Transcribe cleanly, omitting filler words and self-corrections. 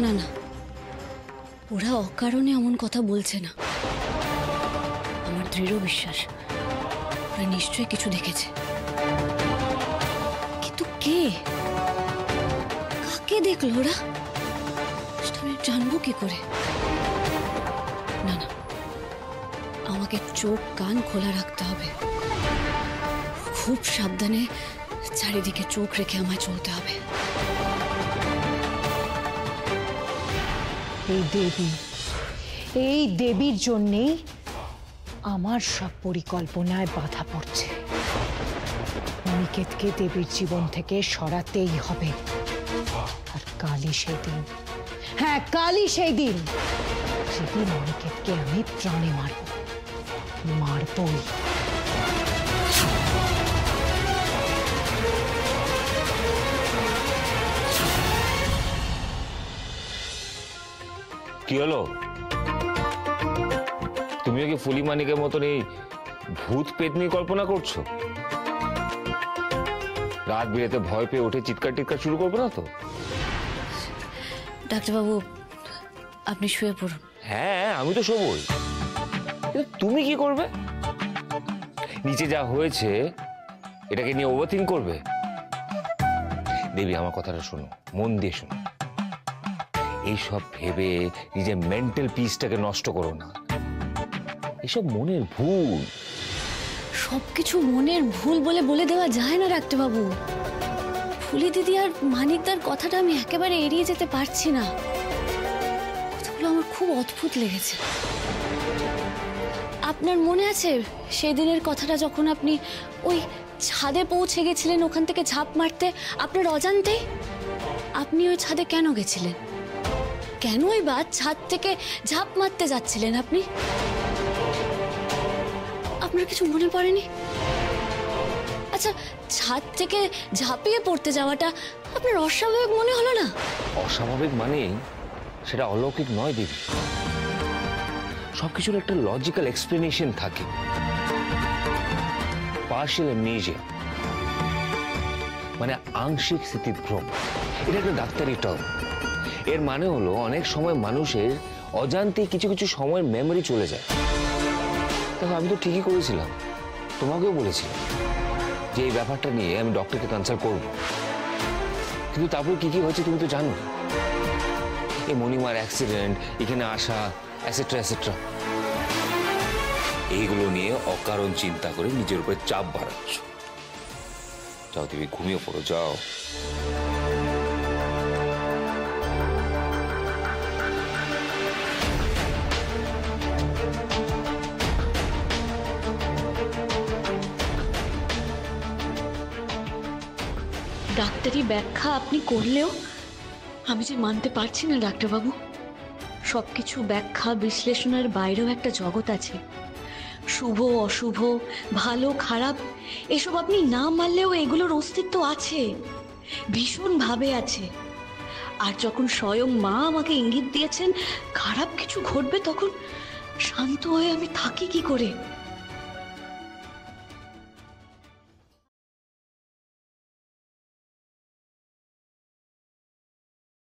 না না, ওরা অকারণে এমন কথা বলছে না। আমার দৃঢ় বিশ্বাস ওরা নিশ্চয়ই কিছু দেখেছে। কিন্তু কে, কাকে দেখলো ওরা, সেটা আমি জানবো কি করে? না না, আমাকে চোখ কান খোলা রাখতে হবে, খুব সাবধানে চারিদিকে চোখ রেখে আমায় চলতে হবে। এই দেবীর জন্যেই আমার সব পরিকল্পনায় বাধা পড়ছে। অনিকেতকে দেবীর জীবন থেকে সরাতেই হবে। আর কালই সেই দিন, হ্যাঁ কালই সেই দিন যেদিন অনিকেতকে আমি প্রাণে মারবই। কি হলো? তুমিও কি ফুলি মানিকের মতন এই ভূত পেতনি কল্পনা করছো? রাত বিরেতে ভয় পেয়ে উঠে চিৎকার টিৎকার শুরু করবে না তো? ডাক্তারবাবু, আপনি শুয়ে পড়ুন। হ্যাঁ, আমি তো শোবই। তুমি কি করবে? নিচে যা হয়েছে এটাকে নিয়ে ওভারথিংক করবে? দেবী, আমার কথাটা শোনো, মন দিয়ে শোনো। এইসব ভেবে নিজের মেন্টাল পিসটাকে নষ্ট করো না। এসব মনের ভুল। সবকিছু মনের ভুল বলে দেওয়া যায় না ডাক্তারবাবু। ফুলি দিদি আর মানিকদার কথাটা আমি একেবারে এড়িয়ে যেতে পারছি না। কথাগুলো আমার খুব অদ্ভুত লেগেছে। আপনার মনে আছে সেই দিনের কথাটা, যখন আপনি ওই ছাদে পৌঁছে গেছিলেন, ওখান থেকে ঝাঁপ মারতে আপনার অজান্তেই? আপনি ওই ছাদে কেন গেছিলেন? কেনই বা ছাদ থেকে ঝাঁপ মারতে যাচ্ছিলেন আপনি? আপনার কিছু মনে পড়েনি? আচ্ছা, ছাদ থেকে ঝাঁপিয়ে পড়তে যাওয়াটা আপনার অস্বাভাবিক মনে হলো না? অস্বাভাবিক মানে সেটা অলৌকিক নয় দেবী। সবকিছুর একটা লজিক্যাল এক্সপ্লেনেশন থাকে। পার্শিয়াল অ্যামনেসিয়া মানে আংশিক স্মৃতিভ্রম, এটা একটা ডাক্তারি টার্ম। এর মানে হলো অনেক সময় মানুষের অজান্তে কিছু কিছু সময়ের মেমোরি চলে যায়। দেখো, আমি তো ঠিকই করেছিলাম, তোমাকেও বলেছিলাম যে এই ব্যাপারটা নিয়ে আমি ডক্টরকে কনসাল্ট করব। কিন্তু তারপর কি কি হয়েছে তুমি তো জানো। এই মণিমার অ্যাক্সিডেন্ট, এখানে আসা, এটসেট্রা এটসেট্রা, এইগুলো নিয়ে অকারণ চিন্তা করে নিজের উপরে চাপ বাড়াচ্ছ। যাও তুমি ঘুমিয়ে পড়ো, যাও। ডাক্তারি ব্যাখ্যা আপনি করলেও আমি যে মানতে পারছি না ডাক্তারবাবু। সবকিছু ব্যাখ্যা বিশ্লেষণের বাইরেও একটা জগৎ আছে। শুভ অশুভ, ভালো খারাপ, এসব আপনি না মানলেও এগুলোর অস্তিত্ব আছে, ভীষণভাবে আছে। আর যখন স্বয়ং মা আমাকে ইঙ্গিত দিয়েছেন খারাপ কিছু ঘটবে, তখন শান্ত হয়ে আমি থাকি কি করে?